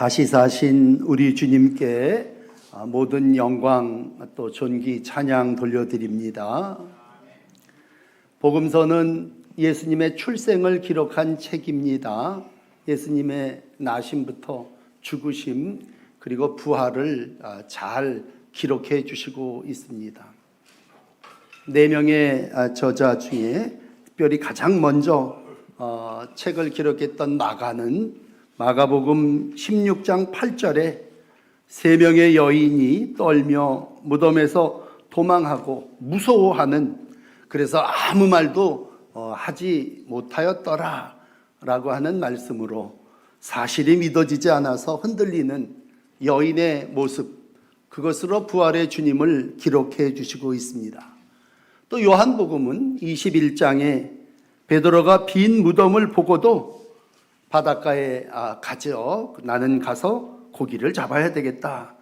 다시 사신 우리 주님께 모든 영광 또 존귀 찬양 돌려드립니다. 복음서는 예수님의 출생을 기록한 책입니다. 예수님의 나심부터 죽으심 그리고 부활을 잘 기록해 주시고 있습니다. 4명의 저자 중에 특별히 가장 먼저 책을 기록했던 마가는 마가복음 16장 8절에 3명의 여인이 떨며 무덤에서 도망하고 무서워하는, 그래서 아무 말도 하지 못하였더라 라고 하는 말씀으로 사실이 믿어지지 않아서 흔들리는 여인의 모습, 그것으로 부활의 주님을 기록해 주시고 있습니다. 또 요한복음은 21장에 베드로가 빈 무덤을 보고도 바닷가에 가죠. 나는 가서 고기를 잡아야 되겠다.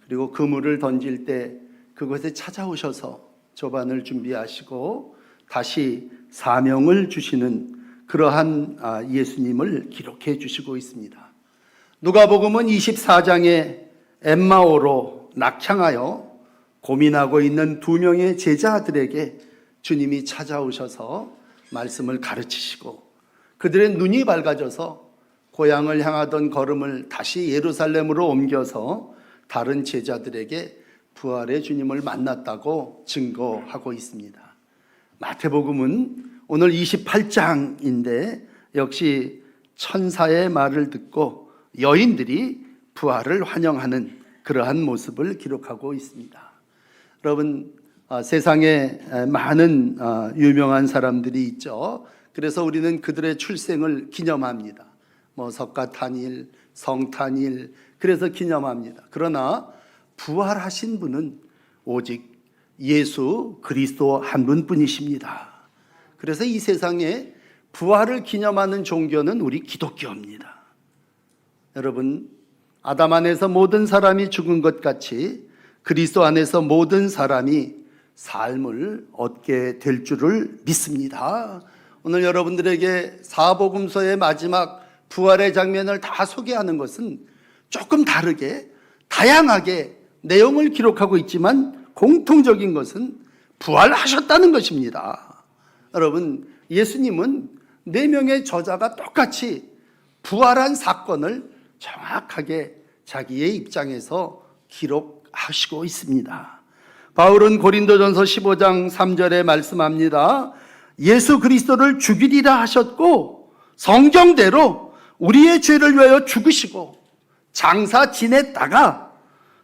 그리고 그물을 던질 때 그곳에 찾아오셔서 조반을 준비하시고 다시 사명을 주시는 그러한 예수님을 기록해 주시고 있습니다. 누가복음은 24장에 엠마오로 낙향하여 고민하고 있는 2명의 제자들에게 주님이 찾아오셔서 말씀을 가르치시고 그들의 눈이 밝아져서 고향을 향하던 걸음을 다시 예루살렘으로 옮겨서 다른 제자들에게 부활의 주님을 만났다고 증거하고 있습니다. 마태복음은 오늘 28장인데 역시 천사의 말을 듣고 여인들이 부활을 환영하는 그러한 모습을 기록하고 있습니다. 여러분, 세상에 많은 유명한 사람들이 있죠. 그래서 우리는 그들의 출생을 기념합니다. 석가탄일, 성탄일, 그래서 기념합니다. 그러나 부활하신 분은 오직 예수 그리스도 한 분뿐이십니다. 그래서 이 세상에 부활을 기념하는 종교는 우리 기독교입니다. 여러분, 아담 안에서 모든 사람이 죽은 것 같이 그리스도 안에서 모든 사람이 삶을 얻게 될 줄을 믿습니다. 오늘 여러분들에게 사복음서의 마지막 부활의 장면을 다 소개하는 것은 조금 다르게 다양하게 내용을 기록하고 있지만 공통적인 것은 부활하셨다는 것입니다. 여러분, 예수님은 4명의 저자가 똑같이 부활한 사건을 정확하게 자기의 입장에서 기록하시고 있습니다. 바울은 고린도전서 15장 3절에 말씀합니다. 예수 그리스도를 죽이리라 하셨고 성경대로 우리의 죄를 위하여 죽으시고 장사 지냈다가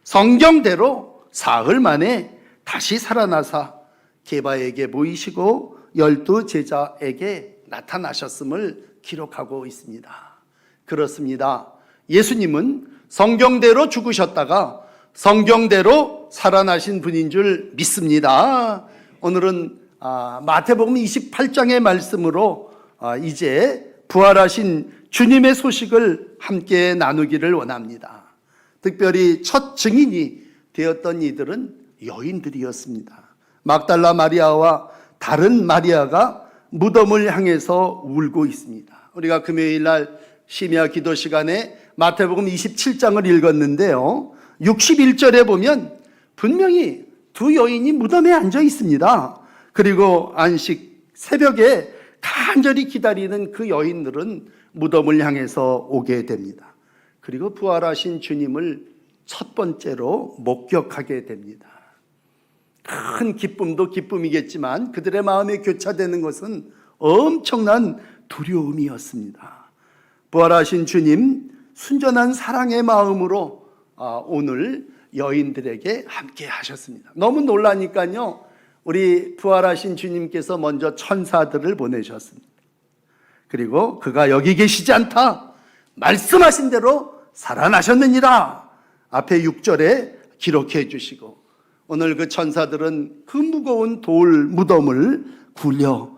성경대로 사흘 만에 다시 살아나사 게바에게 보이시고 12 제자에게 나타나셨음을 기록하고 있습니다. 그렇습니다. 예수님은 성경대로 죽으셨다가 성경대로 살아나신 분인 줄 믿습니다. 오늘은 마태복음 28장의 말씀으로 이제 부활하신 주님의 소식을 함께 나누기를 원합니다. 특별히 첫 증인이 되었던 이들은 여인들이었습니다. 막달라 마리아와 다른 마리아가 무덤을 향해서 울고 있습니다. 우리가 금요일 날 심야 기도 시간에 마태복음 27장을 읽었는데요, 61절에 보면 분명히 2 여인이 무덤에 앉아 있습니다. 그리고 안식 새벽에 간절히 기다리는 그 여인들은 무덤을 향해서 오게 됩니다. 그리고 부활하신 주님을 첫 번째로 목격하게 됩니다. 큰 기쁨도 기쁨이겠지만 그들의 마음에 교차되는 것은 엄청난 두려움이었습니다. 부활하신 주님, 순전한 사랑의 마음으로 오늘 여인들에게 함께 하셨습니다. 너무 놀라니까요, 우리 부활하신 주님께서 먼저 천사들을 보내셨습니다. 그리고 그가 여기 계시지 않다, 말씀하신 대로 살아나셨느니라 앞에 6절에 기록해 주시고, 오늘 그 천사들은 그 무거운 돌 무덤을 굴려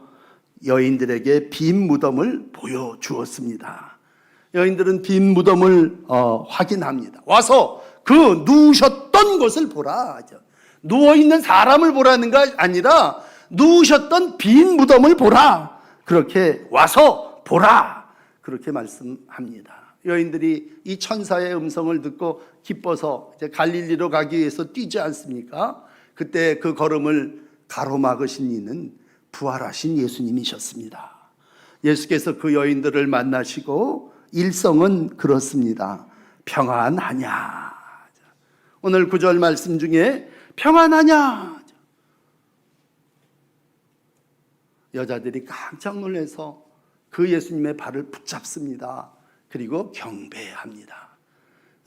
여인들에게 빈 무덤을 보여주었습니다. 여인들은 빈 무덤을 확인합니다. 와서 그 누우셨던 곳을 보라. 누워있는 사람을 보라는 게 아니라 누우셨던 빈 무덤을 보라. 그렇게 와서 보라. 그렇게 말씀합니다. 여인들이 이 천사의 음성을 듣고 기뻐서 이제 갈릴리로 가기 위해서 뛰지 않습니까? 그때 그 걸음을 가로막으신 이는 부활하신 예수님이셨습니다. 예수께서 그 여인들을 만나시고 일성은 그렇습니다. 평안하냐? 오늘 9절 말씀 중에 평안하냐? 여자들이 깜짝 놀라서 그 예수님의 발을 붙잡습니다. 그리고 경배합니다.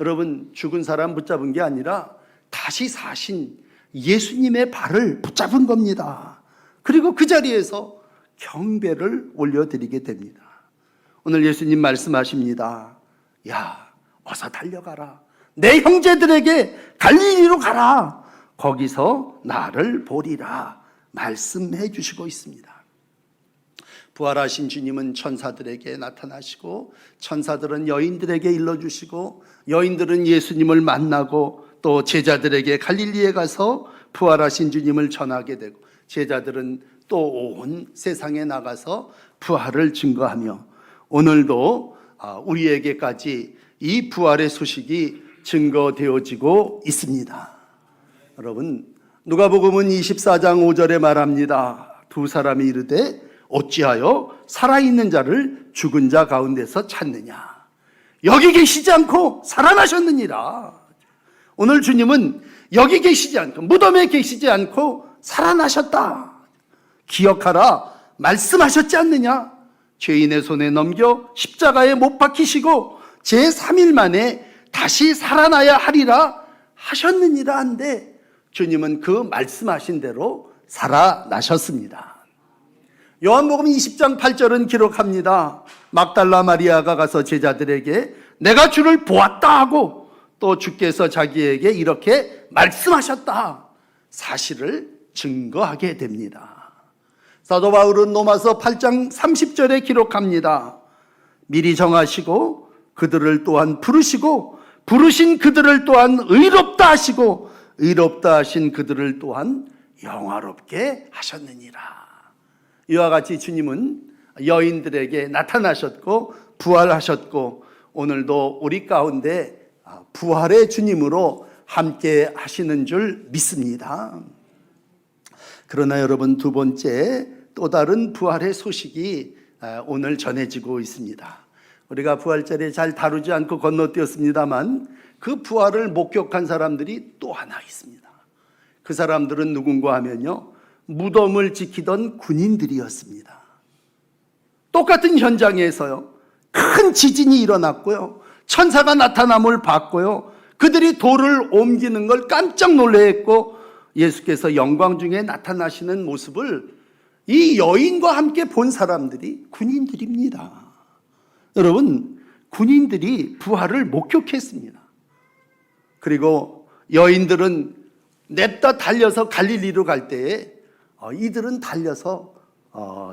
여러분, 죽은 사람 붙잡은 게 아니라 다시 사신 예수님의 발을 붙잡은 겁니다. 그리고 그 자리에서 경배를 올려드리게 됩니다. 오늘 예수님 말씀하십니다. 야, 어서 달려가라. 내 형제들에게 갈릴리로 가라. 거기서 나를 보리라 말씀해 주시고 있습니다. 부활하신 주님은 천사들에게 나타나시고 천사들은 여인들에게 일러주시고 여인들은 예수님을 만나고 또 제자들에게 갈릴리에 가서 부활하신 주님을 전하게 되고 제자들은 또 온 세상에 나가서 부활을 증거하며 오늘도 우리에게까지 이 부활의 소식이 증거되어지고 있습니다. 여러분, 누가복음은 24장 5절에 말합니다. 두 사람이 이르되 어찌하여 살아있는 자를 죽은 자 가운데서 찾느냐? 여기 계시지 않고 살아나셨느니라. 오늘 주님은 여기 계시지 않고 무덤에 계시지 않고 살아나셨다. 기억하라 말씀하셨지 않느냐? 죄인의 손에 넘겨 십자가에 못 박히시고 제3일 만에 다시 살아나야 하리라 하셨느니라 한데 주님은 그 말씀하신 대로 살아나셨습니다. 요한복음 20장 8절은 기록합니다. 막달라 마리아가 가서 제자들에게 내가 주를 보았다 하고 또 주께서 자기에게 이렇게 말씀하셨다 사실을 증거하게 됩니다. 사도 바울은 로마서 8장 30절에 기록합니다. 미리 정하시고 그들을 또한 부르시고 부르신 그들을 또한 의롭다 하시고 의롭다 하신 그들을 또한 영화롭게 하셨느니라. 이와 같이 주님은 여인들에게 나타나셨고 부활하셨고 오늘도 우리 가운데 부활의 주님으로 함께 하시는 줄 믿습니다. 그러나 여러분, 두 번째 또 다른 부활의 소식이 오늘 전해지고 있습니다. 우리가 부활절에 잘 다루지 않고 건너뛰었습니다만 그 부활을 목격한 사람들이 또 하나 있습니다. 그 사람들은 누군가 하면요, 무덤을 지키던 군인들이었습니다. 똑같은 현장에서요, 큰 지진이 일어났고요, 천사가 나타남을 봤고요, 그들이 돌을 옮기는 걸 깜짝 놀라했고 예수께서 영광 중에 나타나시는 모습을 이 여인과 함께 본 사람들이 군인들입니다. 여러분, 군인들이 부활을 목격했습니다. 그리고 여인들은 냅다 달려서 갈릴리로 갈 때에 이들은 달려서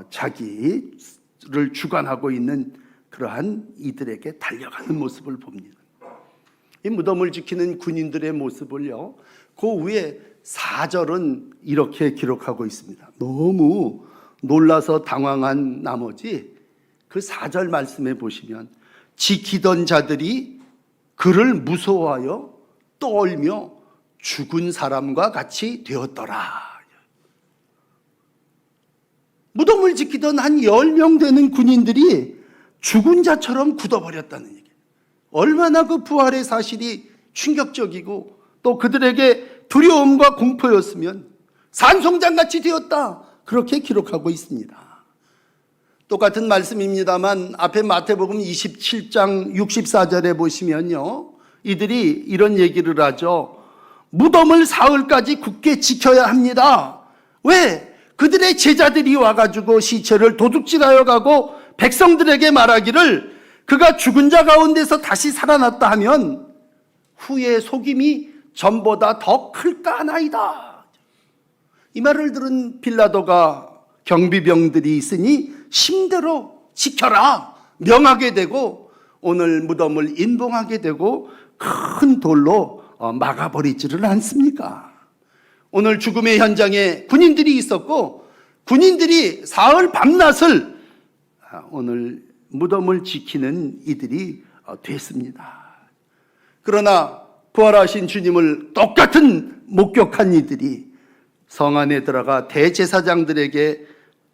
자기를 주관하고 있는 그러한 이들에게 달려가는 모습을 봅니다. 이 무덤을 지키는 군인들의 모습을요, 그 위에 4절은 이렇게 기록하고 있습니다. 너무 놀라서 당황한 나머지 그 4절 말씀에 보시면 지키던 자들이 그를 무서워하여 떨며 죽은 사람과 같이 되었더라. 무덤을 지키던 한 10명 되는 군인들이 죽은 자처럼 굳어버렸다는 얘기예요. 얼마나 그 부활의 사실이 충격적이고 또 그들에게 두려움과 공포였으면 산송장같이 되었다, 그렇게 기록하고 있습니다. 똑같은 말씀입니다만 앞에 마태복음 27장 64절에 보시면요, 이들이 이런 얘기를 하죠. 무덤을 사흘까지 굳게 지켜야 합니다. 왜? 그들의 제자들이 와가지고 시체를 도둑질하여 가고 백성들에게 말하기를 그가 죽은 자 가운데서 다시 살아났다 하면 후에 속임이 전보다 더 클까 하나이다. 이 말을 들은 빌라도가 경비병들이 있으니 심대로 지켜라 명하게 되고 오늘 무덤을 인봉하게 되고 큰 돌로 막아버리지를 않습니까? 오늘 죽음의 현장에 군인들이 있었고 군인들이 사흘 밤낮을 오늘 무덤을 지키는 이들이 됐습니다. 그러나 부활하신 주님을 똑같은 목격한 이들이 성 안에 들어가 대제사장들에게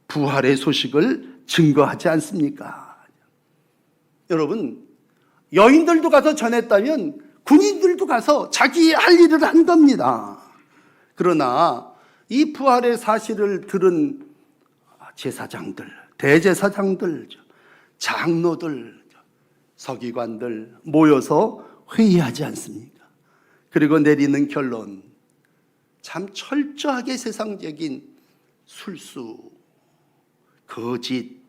부활의 소식을 증거하지 않습니까? 여러분, 여인들도 가서 전했다면 군인들도 가서 자기 할 일을 한 겁니다. 그러나 이 부활의 사실을 들은 제사장들, 대제사장들, 장로들, 서기관들 모여서 회의하지 않습니까? 그리고 내리는 결론, 참 철저하게 세상적인 술수, 거짓,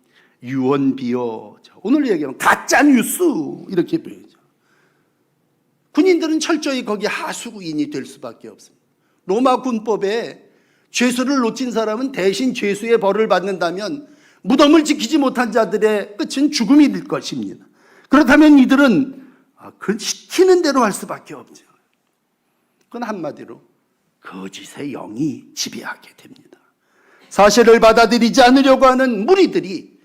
유언비어, 오늘 얘기하면 가짜 뉴스 이렇게 표현하죠. 군인들은 철저히 거기 하수인이 될 수밖에 없습니다. 로마 군법에 죄수를 놓친 사람은 대신 죄수의 벌을 받는다면 무덤을 지키지 못한 자들의 끝은 죽음이 될 것입니다. 그렇다면 이들은 그 시키는 대로 할 수밖에 없죠. 그건 한마디로 거짓의 영이 지배하게 됩니다. 사실을 받아들이지 않으려고 하는 무리들이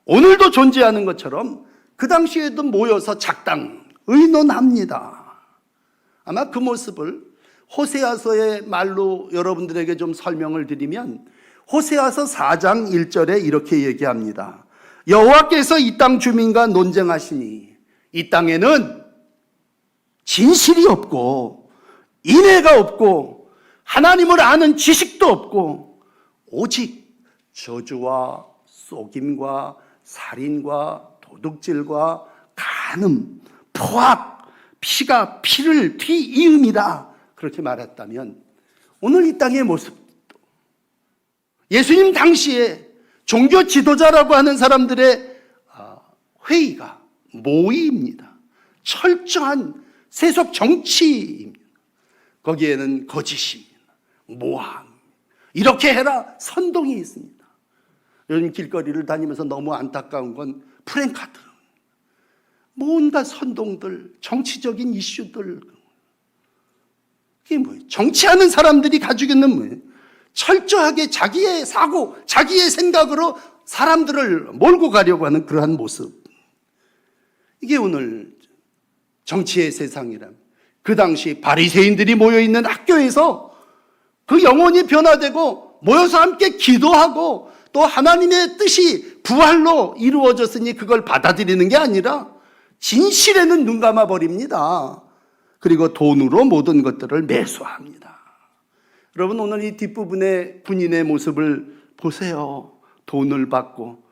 오늘도 존재하는 것처럼 그 당시에도 모여서 작당 의논합니다. 아마 그 모습을 호세아서의 말로 여러분들에게 좀 설명을 드리면 호세아서 4장 1절에 이렇게 얘기합니다. 여호와께서 이 땅 주민과 논쟁하시니 이 땅에는 진실이 없고 인애가 없고 하나님을 아는 지식도 없고 오직 저주와 속임과 살인과 도둑질과 간음, 포악, 피가 피를 뒤이음이다 그렇게 말했다면 오늘 이 땅의 모습도 예수님 당시에 종교 지도자라고 하는 사람들의 회의가 모의입니다. 철저한 세속 정치입니다. 거기에는 거짓입니다. 모함, 이렇게 해라 선동이 있습니다. 이런 길거리를 다니면서 너무 안타까운 건 프랭카드, 뭔가 선동들, 정치적인 이슈들, 이게 뭐예요? 정치하는 사람들이 가지고 있는 뭐예요? 철저하게 자기의 사고, 자기의 생각으로 사람들을 몰고 가려고 하는 그러한 모습. 이게 오늘 정치의 세상이라면 그 당시 바리새인들이 모여있는 학교에서 그 영혼이 변화되고 모여서 함께 기도하고 또 하나님의 뜻이 부활로 이루어졌으니 그걸 받아들이는 게 아니라 진실에는 눈 감아 버립니다. 그리고 돈으로 모든 것들을 매수합니다. 여러분, 오늘 이 뒷부분의 군인의 모습을 보세요. 돈을 받고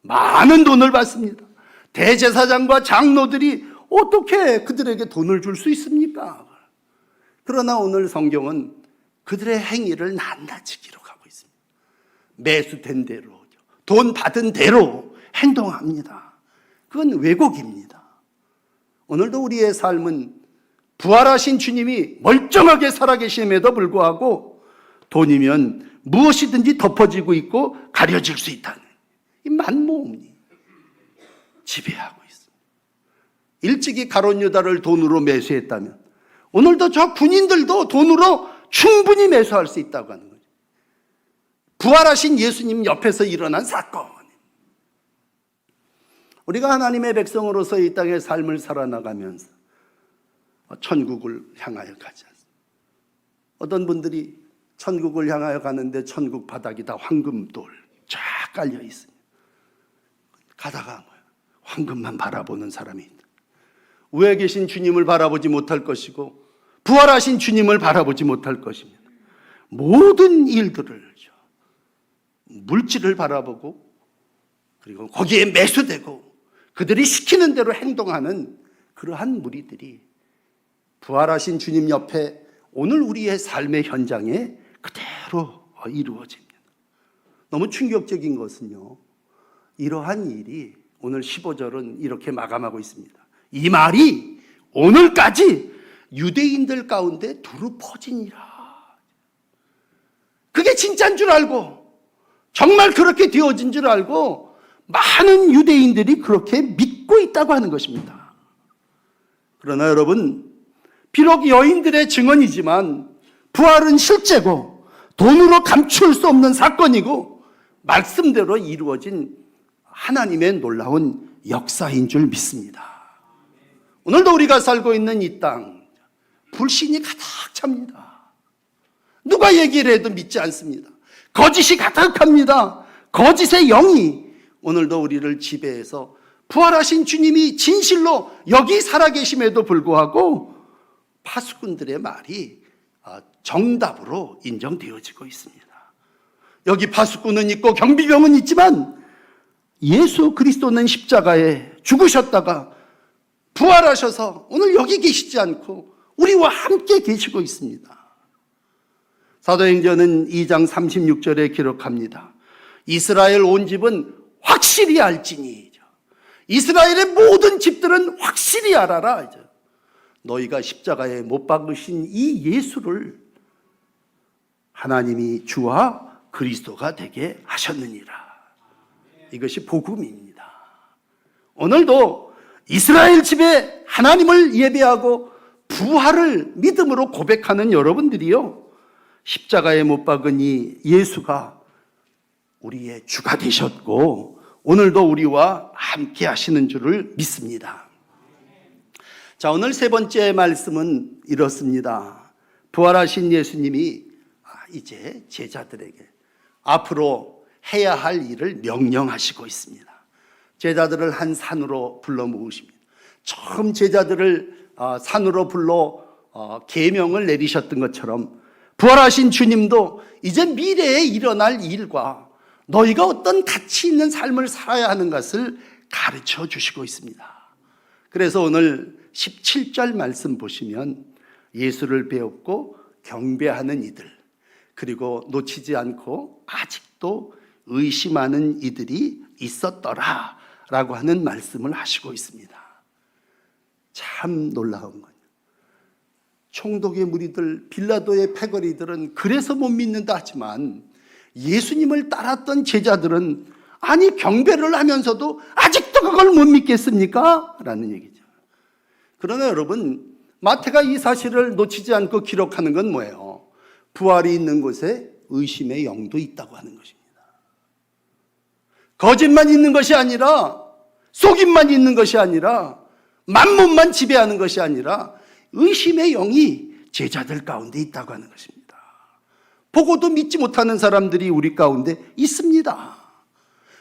많은 돈을 받습니다. 대제사장과 장로들이 어떻게 그들에게 돈을 줄 수 있습니까? 그러나 오늘 성경은 그들의 행위를 낱낱이 기록하고 있습니다. 매수된 대로, 돈 받은 대로 행동합니다. 그건 왜곡입니다. 오늘도 우리의 삶은 부활하신 주님이 멀쩡하게 살아계심에도 불구하고 돈이면 무엇이든지 덮어지고 있고 가려질 수 있다는 이 만모음이 지배하고 있습니다. 일찍이 가룟 유다를 돈으로 매수했다면 오늘도 저 군인들도 돈으로 충분히 매수할 수 있다고 하는 거죠. 부활하신 예수님 옆에서 일어난 사건. 우리가 하나님의 백성으로서 이 땅의 삶을 살아나가면서 천국을 향하여 가지 않습니다. 어떤 분들이 천국을 향하여 가는데 천국 바닥이 다 황금돌 쫙 깔려 있습니다. 가다가 황금만 바라보는 사람이 있다. 위에 계신 주님을 바라보지 못할 것이고 부활하신 주님을 바라보지 못할 것입니다. 모든 일들을 물질을 바라보고 그리고 거기에 매수되고 그들이 시키는 대로 행동하는 그러한 무리들이 부활하신 주님 옆에 오늘 우리의 삶의 현장에 그대로 이루어집니다. 너무 충격적인 것은요, 이러한 일이 오늘 15절은 이렇게 마감하고 있습니다. 이 말이 오늘까지 유대인들 가운데 두루 퍼지니라. 그게 진짜인 줄 알고 정말 그렇게 되어진 줄 알고 많은 유대인들이 그렇게 믿고 있다고 하는 것입니다. 그러나 여러분, 비록 여인들의 증언이지만 부활은 실제고 돈으로 감출 수 없는 사건이고 말씀대로 이루어진 하나님의 놀라운 역사인 줄 믿습니다. 오늘도 우리가 살고 있는 이 땅, 불신이 가득 찹니다. 누가 얘기를 해도 믿지 않습니다. 거짓이 가득합니다. 거짓의 영이 오늘도 우리를 지배해서 부활하신 주님이 진실로 여기 살아계심에도 불구하고 파수꾼들의 말이 정답으로 인정되어지고 있습니다. 여기 파수꾼은 있고 경비병은 있지만 예수 그리스도는 십자가에 죽으셨다가 부활하셔서 오늘 여기 계시지 않고 우리와 함께 계시고 있습니다. 사도행전은 2장 36절에 기록합니다. 이스라엘 온 집은 확실히 알지니, 이스라엘의 모든 집들은 확실히 알아라. 너희가 십자가에 못 박으신 이 예수를 하나님이 주와 그리스도가 되게 하셨느니라. 이것이 복음입니다. 오늘도 이스라엘 집에 하나님을 예배하고 부활을 믿음으로 고백하는 여러분들이요, 십자가에 못 박은 이 예수가 우리의 주가 되셨고 오늘도 우리와 함께 하시는 줄을 믿습니다. 자, 오늘 세 번째 말씀은 이렇습니다. 부활하신 예수님이 이제 제자들에게 앞으로 해야 할 일을 명령하시고 있습니다. 제자들을 한 산으로 불러 모으십니다. 처음 제자들을 산으로 불러 계명을 내리셨던 것처럼 부활하신 주님도 이제 미래에 일어날 일과 너희가 어떤 가치 있는 삶을 살아야 하는 것을 가르쳐 주시고 있습니다. 그래서 오늘 17절 말씀 보시면 예수를 배웠고 경배하는 이들, 그리고 놓치지 않고 아직도 의심하는 이들이 있었더라 라고 하는 말씀을 하시고 있습니다. 참 놀라운 거예요. 총독의 무리들, 빌라도의 패거리들은 그래서 못 믿는다 하지만 예수님을 따랐던 제자들은 아니 경배를 하면서도 아직도 그걸 못 믿겠습니까? 라는 얘기죠. 그러나 여러분, 마태가 이 사실을 놓치지 않고 기록하는 건 뭐예요? 부활이 있는 곳에 의심의 영도 있다고 하는 것입니다. 거짓만 있는 것이 아니라, 속임만 있는 것이 아니라, 만몬만 지배하는 것이 아니라 의심의 영이 제자들 가운데 있다고 하는 것입니다. 보고도 믿지 못하는 사람들이 우리 가운데 있습니다.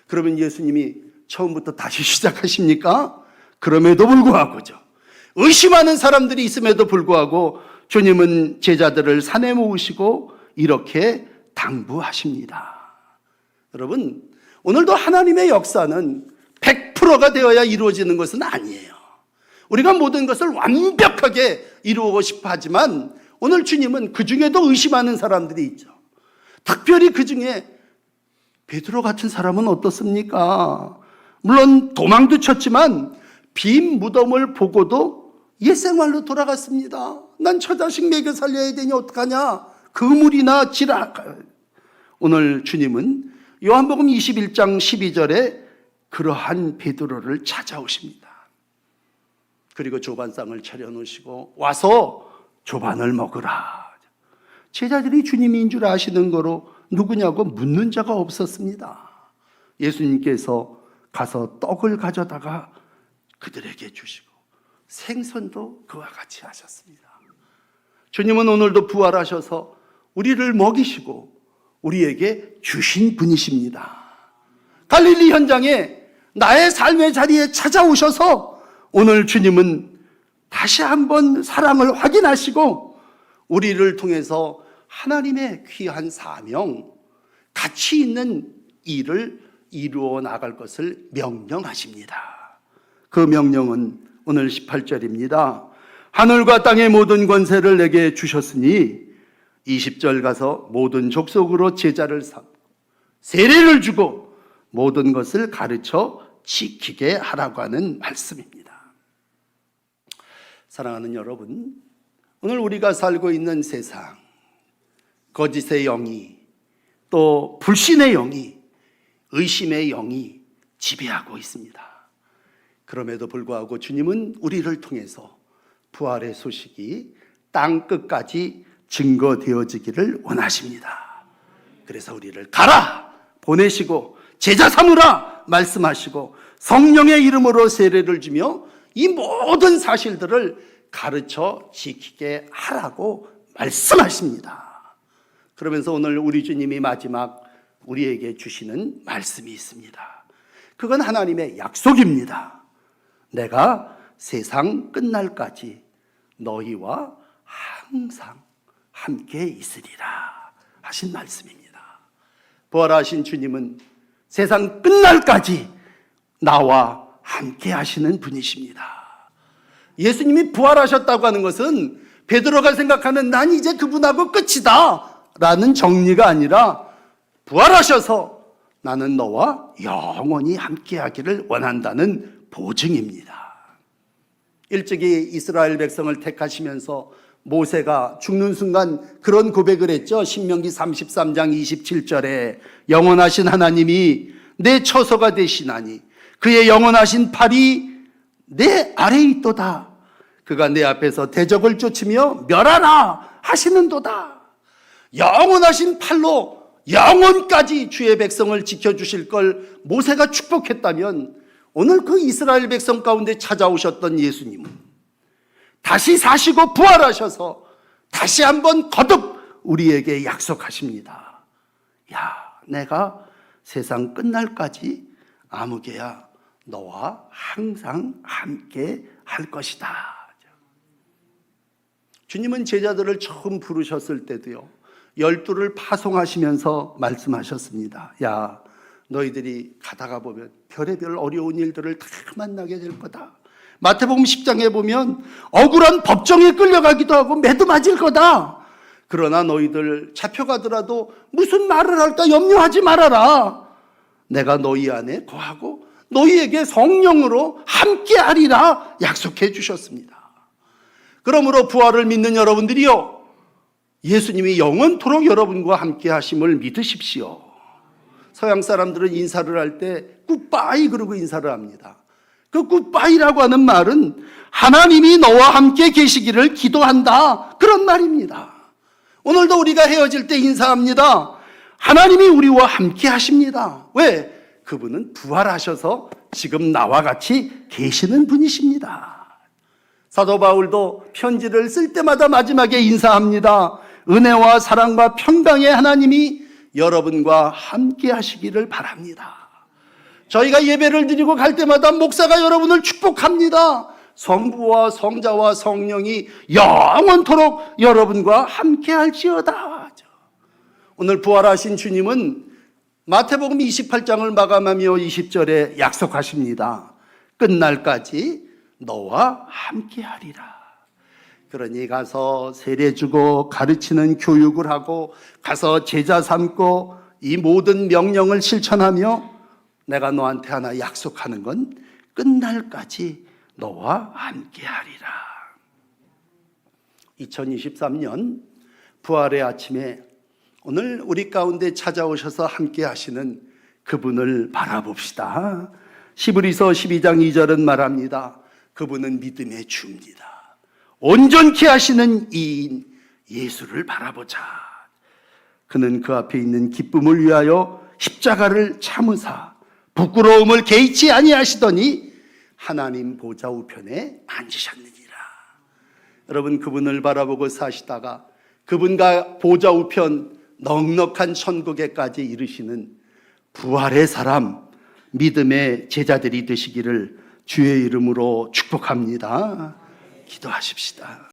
그러면 예수님이 처음부터 다시 시작하십니까? 그럼에도 불구하고죠. 의심하는 사람들이 있음에도 불구하고 주님은 제자들을 산에 모으시고 이렇게 당부하십니다. 여러분, 오늘도 하나님의 역사는 100%가 되어야 이루어지는 것은 아니에요. 우리가 모든 것을 완벽하게 이루고 싶어 하지만 오늘 주님은 그 중에도 의심하는 사람들이 있죠. 특별히 그 중에 베드로 같은 사람은 어떻습니까? 물론 도망도 쳤지만 빈 무덤을 보고도 옛생활로 돌아갔습니다. 난 처자식 먹여 살려야 되니 어떡하냐? 그물이나 지라. 오늘 주님은 요한복음 21장 12절에 그러한 베드로를 찾아오십니다. 그리고 조반상을 차려놓으시고 와서 조반을 먹으라. 제자들이 주님인 줄 아시는 거로 누구냐고 묻는 자가 없었습니다. 예수님께서 가서 떡을 가져다가 그들에게 주시고 생선도 그와 같이 하셨습니다. 주님은 오늘도 부활하셔서 우리를 먹이시고 우리에게 주신 분이십니다. 갈릴리 현장에 나의 삶의 자리에 찾아오셔서 오늘 주님은 다시 한번 사랑을 확인하시고 우리를 통해서 하나님의 귀한 사명, 가치 있는 일을 이루어 나갈 것을 명령하십니다. 그 명령은 오늘 18절입니다. 하늘과 땅의 모든 권세를 내게 주셨으니 20절 가서 모든 족속으로 제자를 삼고 세례를 주고 모든 것을 가르쳐 지키게 하라고 하는 말씀입니다. 사랑하는 여러분, 오늘 우리가 살고 있는 세상, 거짓의 영이 또 불신의 영이 의심의 영이 지배하고 있습니다. 그럼에도 불구하고 주님은 우리를 통해서 부활의 소식이 땅 끝까지 증거되어지기를 원하십니다. 그래서 우리를 가라 보내시고 제자 삼으라 말씀하시고 성령의 이름으로 세례를 주며 이 모든 사실들을 가르쳐 지키게 하라고 말씀하십니다. 그러면서 오늘 우리 주님이 마지막 우리에게 주시는 말씀이 있습니다. 그건 하나님의 약속입니다. 내가 세상 끝날까지 너희와 항상 함께 있으리라 하신 말씀입니다. 부활하신 주님은 세상 끝날까지 나와 함께 하시는 분이십니다. 예수님이 부활하셨다고 하는 것은 베드로가 생각하는 난 이제 그분하고 끝이다 라는 정리가 아니라 부활하셔서 나는 너와 영원히 함께 하기를 원한다는 보증입니다. 일찍이 이스라엘 백성을 택하시면서 모세가 죽는 순간 그런 고백을 했죠. 신명기 33장 27절에 영원하신 하나님이 내 처소가 되시나니 그의 영원하신 팔이 내 아래에 있도다. 그가 내 앞에서 대적을 쫓으며 멸하라 하시는도다. 영원하신 팔로 영원까지 주의 백성을 지켜주실 걸 모세가 축복했다면 오늘 그 이스라엘 백성 가운데 찾아오셨던 예수님은 다시 사시고 부활하셔서 다시 한번 거듭 우리에게 약속하십니다. 야, 내가 세상 끝날까지 아무개야 너와 항상 함께 할 것이다. 주님은 제자들을 처음 부르셨을 때도요 12를 파송하시면서 말씀하셨습니다. 야, 너희들이 가다가 보면 별의별 어려운 일들을 다 만나게 될 거다. 마태복음 10장에 보면 억울한 법정에 끌려가기도 하고 매도 맞을 거다. 그러나 너희들 잡혀가더라도 무슨 말을 할까 염려하지 말아라. 내가 너희 안에 거하고 너희에게 성령으로 함께하리라 약속해 주셨습니다. 그러므로 부활을 믿는 여러분들이요, 예수님이 영원토록 여러분과 함께 하심을 믿으십시오. 서양 사람들은 인사를 할 때 굿바이 그러고 인사를 합니다. 그 굿바이라고 하는 말은 하나님이 너와 함께 계시기를 기도한다 그런 말입니다. 오늘도 우리가 헤어질 때 인사합니다. 하나님이 우리와 함께 하십니다. 왜? 그분은 부활하셔서 지금 나와 같이 계시는 분이십니다. 사도 바울도 편지를 쓸 때마다 마지막에 인사합니다. 은혜와 사랑과 평강의 하나님이 여러분과 함께 하시기를 바랍니다. 저희가 예배를 드리고 갈 때마다 목사가 여러분을 축복합니다. 성부와 성자와 성령이 영원토록 여러분과 함께 할지어다. 오늘 부활하신 주님은 마태복음 28장을 마감하며 20절에 약속하십니다. 끝날까지 너와 함께 하리라. 그러니 가서 세례 주고 가르치는 교육을 하고 가서 제자 삼고 이 모든 명령을 실천하며 내가 너한테 하나 약속하는 건 끝날까지 너와 함께 하리라. 2023년 부활의 아침에 오늘 우리 가운데 찾아오셔서 함께 하시는 그분을 바라봅시다. 시브리서 12장 2절은 말합니다. 그분은 믿음의 주입니다. 온전케 하시는 이인 예수를 바라보자. 그는 그 앞에 있는 기쁨을 위하여 십자가를 참으사 부끄러움을 개의치 아니하시더니 하나님 보좌 우편에 앉으셨느니라. 여러분, 그분을 바라보고 사시다가 그분과 보좌 우편 넉넉한 천국에까지 이르시는 부활의 사람, 믿음의 제자들이 되시기를 주의 이름으로 축복합니다. 기도하십시다.